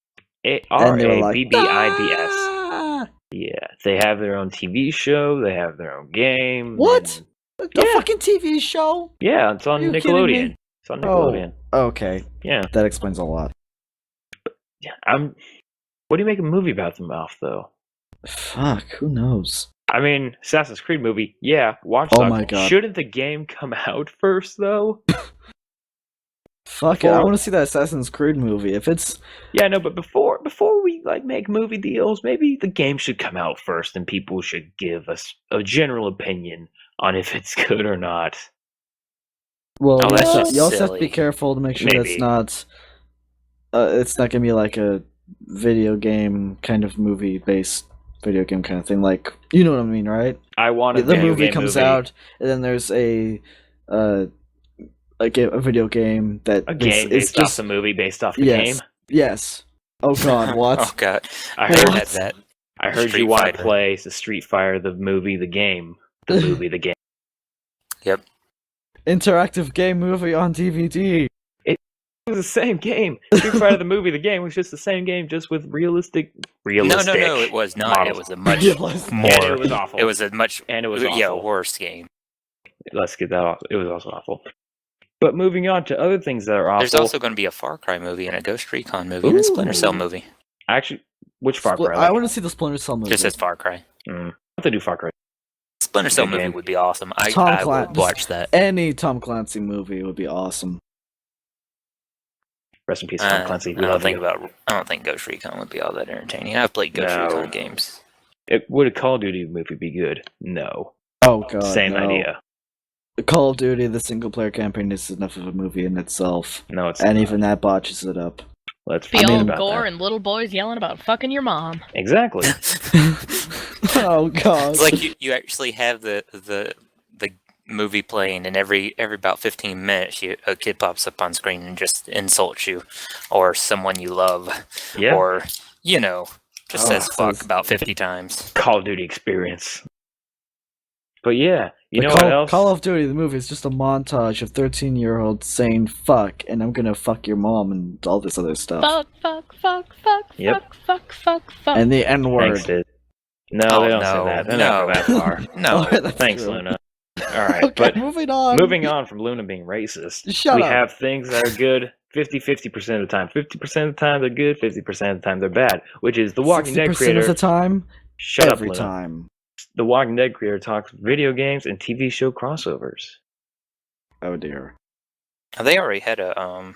Rayman. And they were like, Rabbids. "Ah!" Yeah, they have their own TV show. They have their own game. What? and- The Yeah. fucking TV show? Yeah, it's on Are you kidding Nickelodeon. me? It's on Nickelodeon. Okay. Yeah. That explains a lot. Yeah. What do you make a movie about them off though? Fuck, who knows? I mean, Assassin's Creed movie. Yeah, Watch Oh Dogs. my God. Shouldn't the game come out first though? Fuck it, I Before- want to see that Assassin's Creed movie. If it's Yeah, no, but before we like make movie deals, maybe the game should come out first, and people should give us a general opinion on if it's good or not. well, Oh, that's just you also have to silly. be careful to make sure Maybe. it's not gonna be like a video game kind of movie based video game kind of thing. Like, you know what I mean, right? I want a The video movie game comes movie. out, and then there's a video game that A game it's based off just the movie, based off the yes, game. yes. Oh God, what? Oh god, I I heard heard that. I heard Street you want to Fighter. play the Street Fighter, the movie, the game, the movie, the game. Interactive game movie on DVD. It was the same game. Street Fighter, the movie, the game was just the same game, just with realistic. No, it was not. models. It was a much Realistic. more. And it was awful. It was a much And it was awful. worse game. Let's get that off. It was also awful. But moving on to other things that are awful. There's also going to be a Far Cry movie and a Ghost Recon movie and a Splinter Cell Ooh. movie. Actually, which Far Cry? I want to see the Splinter Cell movie. Just as Far Cry. I have to do Far Cry. Splinter Cell Good movie game. would be awesome. I Tom would Clancy. watch that. Any Tom Clancy movie would be awesome. Rest in peace, Tom Clancy. We I love don't you. think Ghost Recon would be all that entertaining. I've played Ghost No. Recon games. Would a Call of Duty movie be good? No. Oh God, Same no. idea. Call of Duty, the single player campaign is enough of a movie in itself, No, it's and not. even that botches it up. Let's Be forget all about gore that. and little boys yelling about fucking your mom. Exactly. Oh God! It's like you actually have the movie playing, and every about 15 minutes, a kid pops up on screen and just insults you, or someone you love, Yeah. or just Oh, says fuck sounds- about 50 times. Call of Duty experience. But yeah, you The know what else? Call of Duty, the movie, is just a montage of 13-year-olds saying "fuck" and "I'm gonna fuck your mom" and all this other stuff, Fuck, fuck, fuck, fuck, Yep. fuck, fuck, fuck, fuck. and the N Thanks, word. Sid. No, Oh, they don't no, say that. They're not no. that far. No. Alright, that's Thanks, true. Luna. All right, Okay, but moving on. moving on from Luna being racist, Shut we up. have things that are good 50% of the time. 50% of the time they're good, 50% of the time they're bad, which is The Walking Dead 60% creator. of the time, Shut up, every Luna. time. The Walking Dead creator talks video games and TV show crossovers. Oh dear. They already had a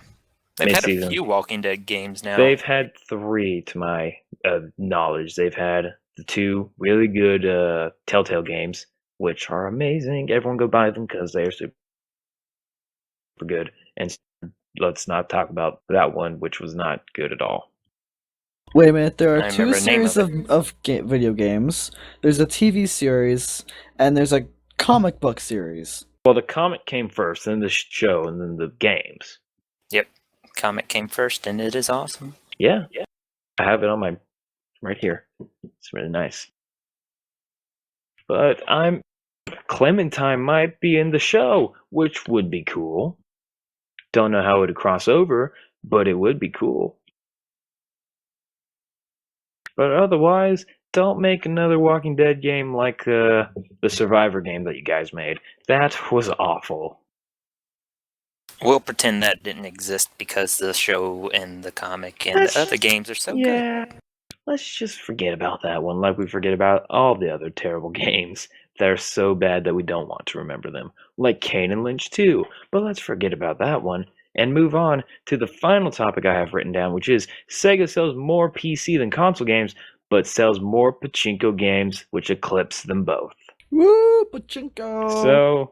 They've had a Mid-season. few Walking Dead games now. They've had 3, to my knowledge. They've had the 2 really good Telltale games, which are amazing. Everyone go buy them because they're super good. And let's not talk about that one, which was not good at all. Wait a minute, there I are 2 remember the name series of video games. There's a TV series, and there's a comic book series. Well, the comic came first, then the show, and then the games. Yep. Comic came first, and it is awesome. Yeah. I have it on my right here. It's really nice. But Clementine might be in the show, which would be cool. Don't know how it would cross over, but it would be cool. But otherwise, don't make another Walking Dead game like the Survivor game that you guys made. That was awful. We'll pretend that didn't exist because the show and the comic and the other games are so good. Yeah. Let's just forget about that one, like we forget about all the other terrible games that are so bad that we don't want to remember them, like Kane and Lynch 2. But let's forget about that one and move on to the final topic I have written down, which is Sega sells more PC than console games, but sells more pachinko games, which eclipse them both. Woo, pachinko!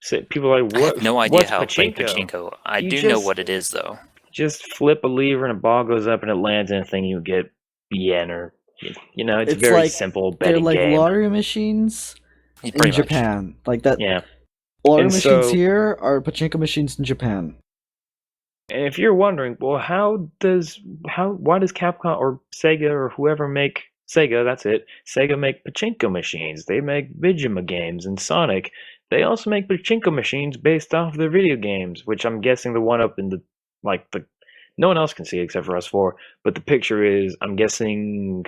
So people are like, what? I have no idea what's how to play pachinko? pachinko. I You do know just- what it is, though. Just flip a lever and a ball goes up and it lands in a thing, you get yen, or it's It's very like- simple They're betting like game. lottery machines in Pretty much. Japan. Like that. Yeah. Lottery And machines so- here are pachinko machines in Japan. And if you're wondering, well, why does Capcom or Sega or whoever make Sega, that's it, Sega make pachinko machines? They make Vigima games and Sonic. They also make pachinko machines based off their video games, which I'm guessing the one up in the no one else can see except for us 4, but the picture is, I'm guessing,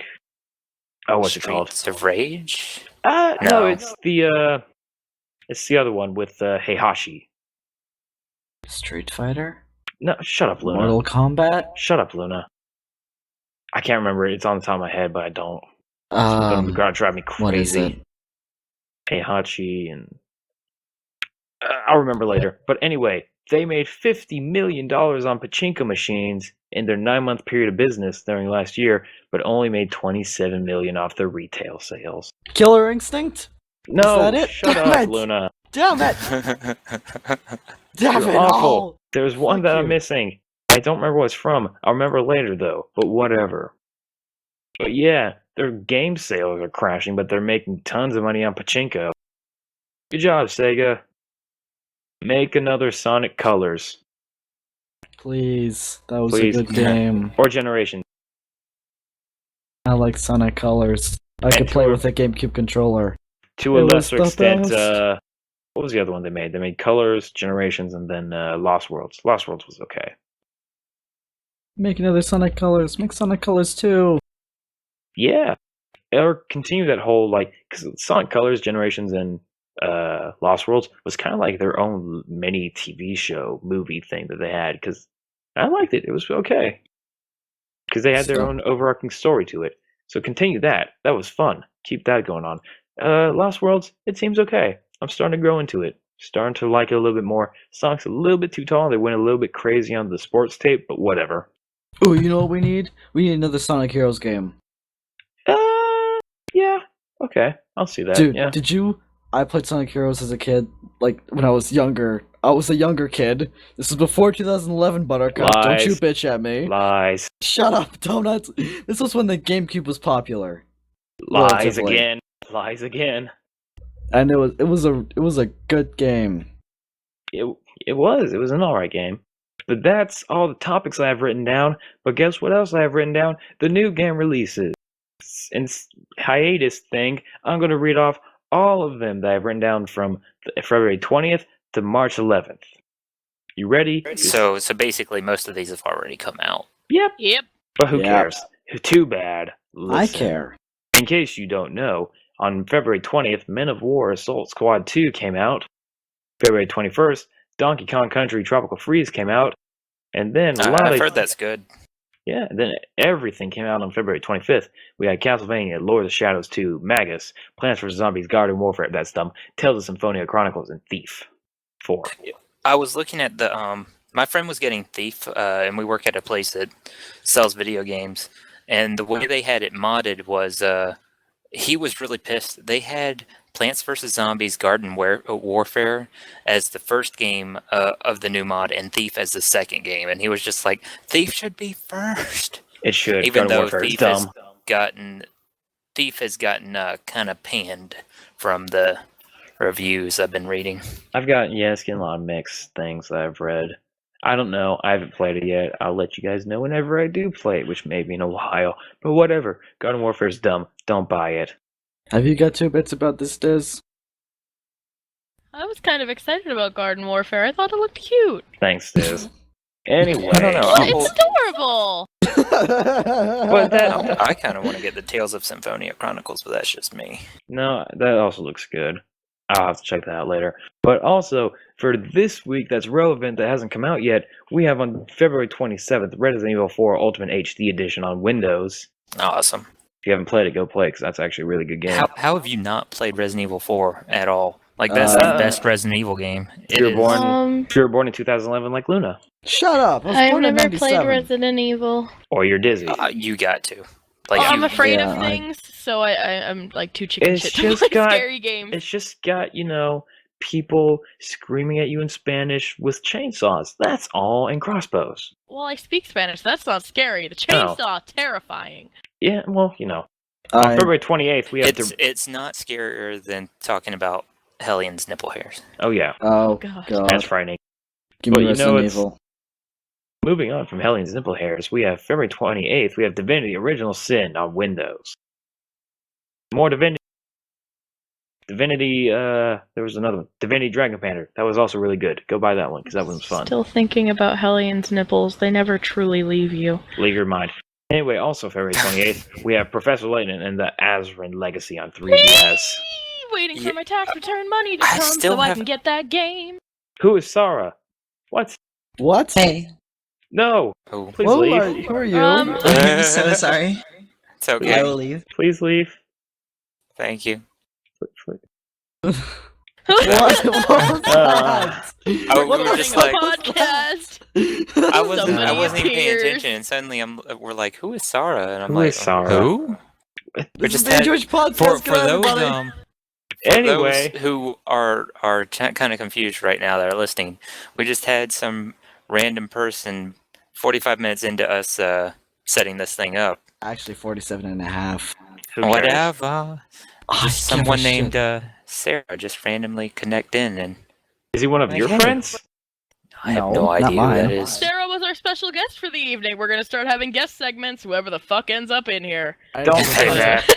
what's it called? Streets of Rage? No, No. it's the other one with Heihachi. Street Fighter? No, shut up, Luna. Mortal Kombat? Shut up, Luna. I can't remember it. It's on the top of my head, but I don't. It's going to drive me crazy. what is it? Heihachi and I'll remember later. But anyway, they made $50 million on pachinko machines in their 9-month period of business during last year, but only made $27 million off their retail sales. Killer Instinct? No, that it? shut Damn up, it! Luna. Damn it! Damn You're it! awful. all! There's one Fuck that I'm you. missing. I don't remember what it's from. I'll remember later, though. But whatever. But yeah, their game sales are crashing, but they're making tons of money on pachinko. Good job, Sega. Make another Sonic Colors. Please, that was Please. a good game. Or Generation. I like Sonic Colors. I could And play to a- with a GameCube controller. To a It was lesser the extent, best. what was the other one they made? They made Colors, Generations, and then Lost Worlds. Lost Worlds was okay. Make another Sonic Colors. Make Sonic Colors too. Yeah. Or continue that whole, because Sonic Colors, Generations, and Lost Worlds was kind of like their own mini TV show, movie thing that they had, because I liked it. It was okay. Because they had their So- own overarching story to it. So continue that. That was fun. Keep that going on. Lost Worlds, it seems okay. I'm starting to grow into it. Starting to like it a little bit more. Sonic's a little bit too tall. They went a little bit crazy on the sports tape, but whatever. Oh, you know what we need? We need another Sonic Heroes game. Yeah. Okay. I'll see that. Dude, yeah. did you? I played Sonic Heroes as a kid, when I was younger. I was a younger kid. This was before 2011, Buttercup. Don't Lies. you bitch at me. Lies. Shut up, donuts. This was when the GameCube was popular. Lies Relatively. again. Lies again. And it was a good game. It was an alright game. But that's all the topics I have written down. But guess what else I have written down? The new game releases. And hiatus thing, I'm going to read off all of them that I've written down from February 20th to March 11th. You ready? So basically, most of these have already come out. Yep. Yep. But who Yeah. cares? Too bad. I Listen. care. In case you don't know, on February 20th, Men of War Assault Squad 2 came out. February 21st, Donkey Kong Country Tropical Freeze came out. And then I've heard that's good. Yeah, and then everything came out on February 25th. We had Castlevania, Lord of the Shadows 2, Magus, Plants vs. Zombies, Garden Warfare, that's dumb, Tales of Symphonia Chronicles, and Thief 4. I was looking at the my friend was getting Thief, and we work at a place that sells video games. And the way they had it modded was he was really pissed. They had Plants vs. Zombies Garden Warfare as the first game of the new mod, and Thief as the second game. And he was just like, Thief should be first. It should. Even Garden though Warfare Thief is dumb. has gotten kind of panned from the reviews I've been reading. It's getting a lot of mixed things that I've read. I don't know. I haven't played it yet. I'll let you guys know whenever I do play it, which may be in a while. But whatever. Garden Warfare is dumb. Don't buy it. Have you got 2 bits about this, Diz? I was kind of excited about Garden Warfare. I thought it looked cute. Thanks, Diz. Anyway. I don't know. It's adorable. But that, I kind of want to get the Tales of Symphonia Chronicles, but that's just me. no, that also looks good. I'll have to check that out later. But also, for this week that's relevant that hasn't come out yet, we have on February 27th, Resident Evil 4 Ultimate HD Edition on Windows. Awesome. If you haven't played it, go play it, because that's actually a really good game. How have you not played Resident Evil 4 at all? Like, that's the best Resident Evil game. If you were born in 2011 like Luna. Shut up! I was I've born in never 97. played Resident Evil. Or you're Dizzy. You got to. Like, I'm afraid yeah, of things, so I'm like too chicken It's shit to just play got- scary games. It's just got, people screaming at you in Spanish with chainsaws. That's all, and crossbows. Well, I speak Spanish. That's not scary. The chainsaw, terrifying. Yeah, well, On February 28th, we have it's not scarier than talking about Hellion's nipple hairs. Oh, yeah. Oh, God. God. That's frightening. Give But me you Resident know, Evil. Moving on from Hellion's nipple hairs, we have February 28th, we have Divinity Original Sin on Windows. More Divinity. There was another one. Divinity Dragon Commander. That was also really good. Go buy that one, because that one was fun. Still thinking about Hellion's nipples. They never truly leave you. Leave your mind. Anyway, also February 28th, we have Professor Layton and the Azrin Legacy on 3DS. Waiting for my tax return money to I come still so I have- can get that game. Who is Sarah? What? What? Hey, No! Oh, Please Who leave. Who are you? I'm so sorry. it's okay. I will leave. Please leave. Thank you. What? What was that? Oh, we were just like, podcast. I wasn't Somebody even paying appears. attention, and suddenly we're like, who is Sarah? And I'm Who like, is Sarah? Who? We This just is the had- HoH Podcast. For Good, those everybody. Anyway, those who are kind of confused right now that are listening, we just had some random person 45 minutes into us setting this thing up. Actually, 47 and a half. who cares? Whatever. Oh, Just I give a someone shit. named Sarah just randomly connect in, and Is he one of Like, your hey. friends? I have No, no not idea who mine. that is. Sarah was our special guest for the evening. We're gonna start having guest segments. Whoever the fuck ends up in here. Don't say that.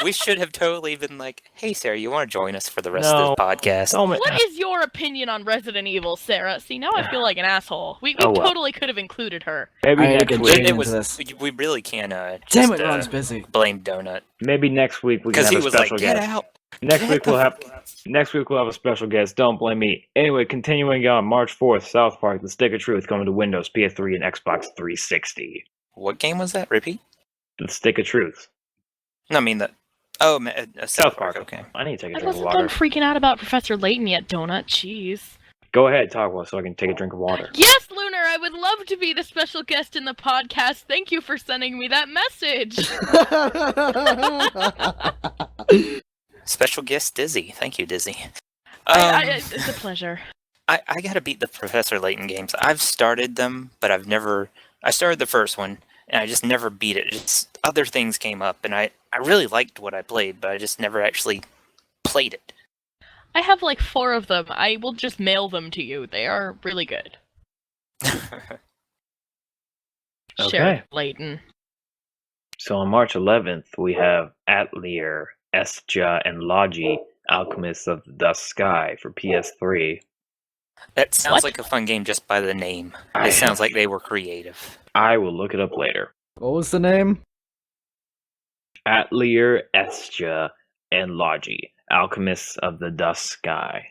We should have totally been like, hey Sarah, you want to join us for the rest No. of the podcast? Don't What is your opinion on Resident Evil, Sarah? See, now I feel like an asshole. We Oh, well. totally could have included her. Maybe I need to next get week. Jane It was. into this. We really can. Damn just, it, Ron's busy. blame Donut Maybe next week we can because have he a was like, special get guest. out. Next Get week the we'll have. fuck out." Next week we'll have a special guest. Don't blame me. Anyway, continuing on March 4th, South Park: The Stick of Truth coming to Windows, PS3, and Xbox 360. What game was that? Repeat. The Stick of Truth. No, I mean the. Oh, South Park. Okay. I need to take a I drink of wasn't water. done freaking out about Professor Layton yet, Donut. Jeez. Go ahead, talk well, so I can take a drink of water. Yes, Lunar, I would love to be the special guest in the podcast. Thank you for sending me that message. Special guest Dizzy. Thank you, Dizzy. It's a pleasure. I gotta beat the Professor Layton games. I've started them, but I've never. I started the first one, and I just never beat it. Just other things came up, and I really liked what I played, but I just never actually played it. I have like 4 of them. I will just mail them to you. They are really good. Okay. Sheriff Layton. So on March 11th, we have Atelier, Esja, and Logi, Alchemists of the Dusk Sky for PS3. That sounds What? like a fun game just by the name. I It sounds like they were creative. I will look it up later. What was the name? Atelier, Estia, and Logi, alchemists of the dusk sky.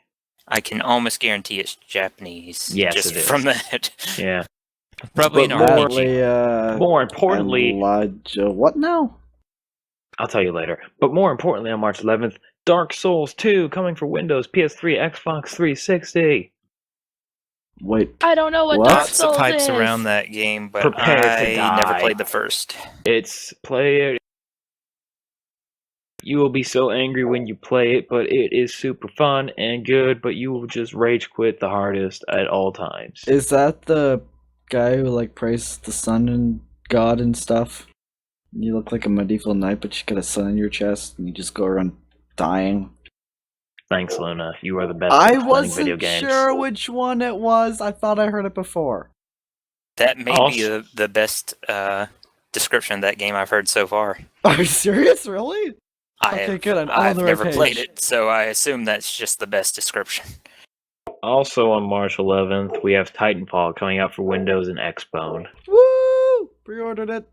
I can almost guarantee it's Japanese. Yes, just it is. from that. Yeah. Probably an But RPG. More importantly, Elijah, what now? I'll tell you later. But more importantly, on March 11th, Dark Souls 2 coming for Windows, PS3, Xbox 360. Wait, I don't know what What? Dark Lots of Souls hypes is. around that game, but Prepare to I die. never played the first. It's play it. You will be so angry when you play it, but it is super fun and good, but you will just rage quit the hardest at all times. is that the guy who like prays the sun and God and stuff? You look like a medieval knight, but you got a sun in your chest, and you just go around dying. Thanks, Luna. You are the best I at explaining wasn't video games. sure which one it was. I thought I heard it before. That may Also- be the best description of that game I've heard so far. Are you serious? Really? Okay, good. I'm on I've the right never page. played it, so I assume that's just the best description. Also on March 11th, we have Titanfall coming out for Windows and Xbone. Woo! Pre-ordered it.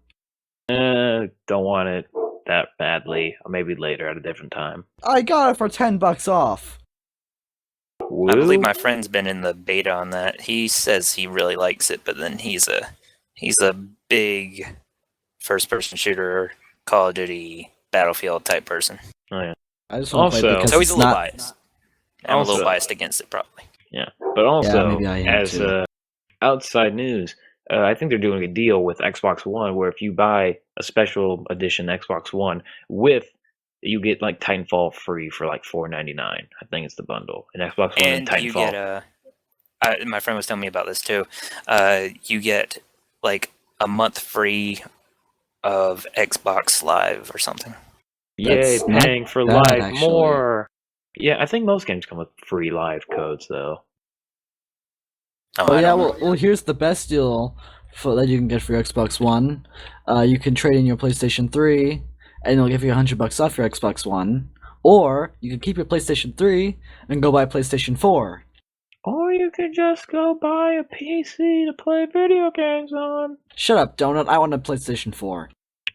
Don't want it that badly. Or maybe later at a different time. I got it for $10 off. Woo? I believe my friend's been in the beta on that. He says he really likes it, but then he's a big first-person shooter, Call of Duty, Battlefield type person. I just want to play it Also- because So he's it's a little not. biased. I'm a Also- little biased against it, probably. But also, maybe I am as too. outside news, I think they're doing a deal with Xbox One where if you buy a special edition Xbox One you get like Titanfall free for like $4.99. I think it's the bundle. And Xbox One and And you Titanfall. get my friend was telling me about this too. You get like a month free of Xbox Live or something. Yay, That's not paying for bad, live actually. more. Yeah, I think most games come with free live codes though. Oh, Oh I yeah, don't know. well, here's the best deal that you can get for your Xbox One. You can trade in your PlayStation 3, and it'll give you $100 off your Xbox One. Or you can keep your PlayStation 3 and go buy a PlayStation 4. Or you could just go buy a PC to play video games on. Shut up, Donut. I want a PlayStation 4.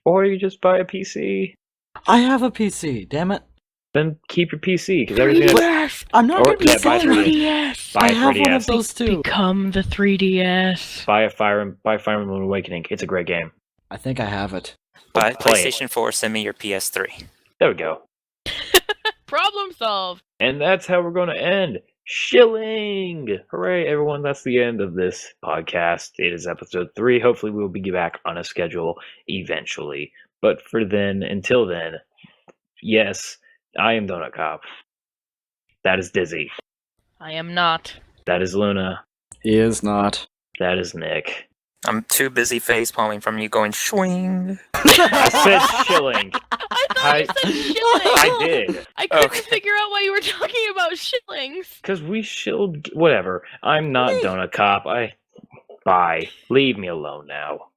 Or you just buy a PC. I have a PC. Damn it. Then keep your PC because everything. Yes! I'm not Or- gonna be yeah, buy selling 3DS. it. 3DS! Buy I a have one of 3DS. those too. Become the 3DS. Buy Fire Emblem Awakening. It's a great game. I think I have it. Buy play it. PlayStation 4, send me your PS3. There we go. Problem solved. And that's how we're going to end. Shilling! Hooray, everyone. That's the end of this podcast. It is episode 3. Hopefully, we will be back on a schedule eventually. But until then, yes, I am Donut Cop. That is Dizzy. I am not. That is Luna. He is not. That is Nick. I'm too busy face palming from you going swing. I said shilling. I thought you said shillings. I did. I couldn't Okay. figure out why you were talking about shillings. Because we shilled. Whatever. I'm not Donut Cop. Bye. Leave me alone now.